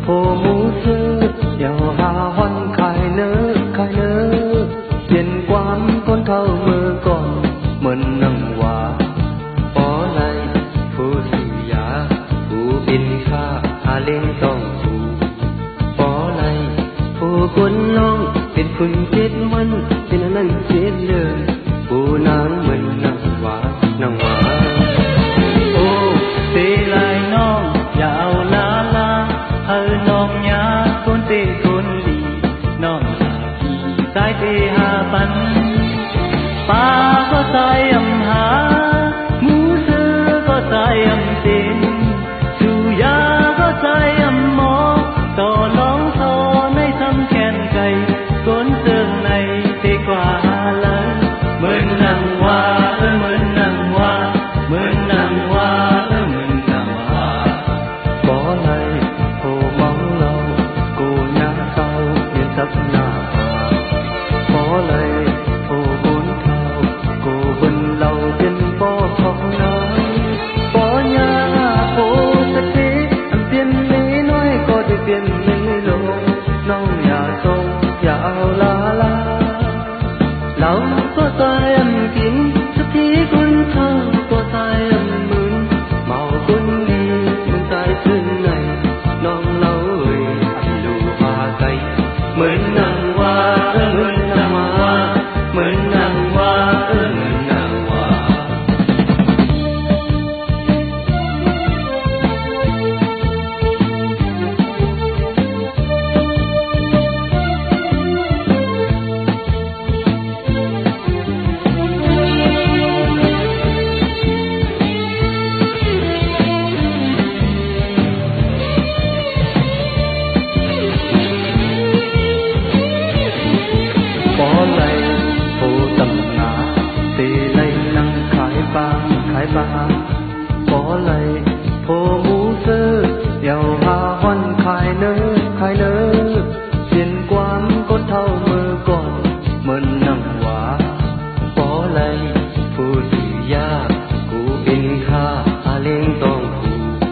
phố mũ xưa giàu hà hoan khai nơ tiền quán con thâu mơ còn mình nâng hòa bỏ lại phố sự giá phố in kha hà lên tông phủ bỏ lại phố quân long tiền phun chết mân tiền nâng chết lời phố nắng mình nâng hòa ô tê lại non dạo la la hơi non nhá con tê con lì non kỳ sai tê hà bắn pa có sai âm hà mũ sư có sai âm tên dù ya có sai âm mô tò lóng thò nay thăm khen cày con sương này tê qua lớn mơn nắng hoa mơn nắng hoa mơn nắng hoa mơn nắng hoa bỏ lại hồ mong lâu cô nhã sau miền sắp nà bỏ lại hồ bốn thao cô vân lâu trên phố phong nói bỏ nhà phố tất thế âm tiên lý nói có được tiền lý lộ nông nhà sông dạo la la lâu có sai âm kín sắc khí quân thơ có sai âm mướn màu quân đi mừng tai xuân này non lâu ơi anh lù hoa cây mến nắng hoa mến nắng hoa mến nắng hoa mến nắng hoa bỏ lại phố tầm ngã tê lấy năng khải ba bỏ lại phố mũ sơ giàu hà hoan khai nơ tiền quán con thâu mơ còn mơn nắng hóa bỏ lại phố sự gia cụ in kha hà lên tông phủ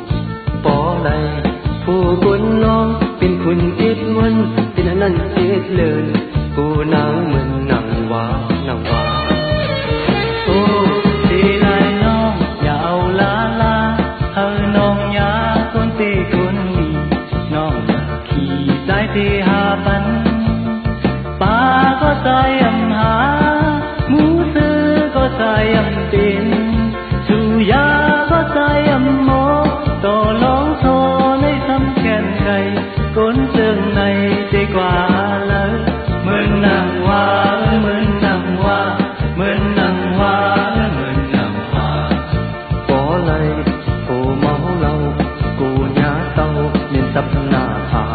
bỏ lại phố quân nonเป็นคุณเจ็ดวันเป็นอันนั้นเจ็ดเลินกูนางมันนางวานางวาโอ้ตีลายน้องอย่าเอาลาลาเอาน้องยาคนตีคนมีน้องอยากขี่สายเทหาปันป้าก็ใส่ยำหาหมูซื้อก็ใส่ยำเป็นสุยาก็ใส่ยำโมต่อลองโทในทำแค่นไก่คนเชิงในใจกว่าเลยmơn nắng hoa mơn nắng hoa mơn nắng hoa mơn nắng hoa bỏ lại phố máu lâu cô nhã sau miền sắp nà thả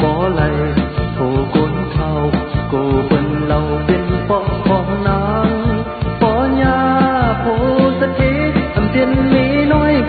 bỏ lại phố côn thao cô vân lâu bên phố phong nắng bỏ nhà phố tất thế âm tiên lý nói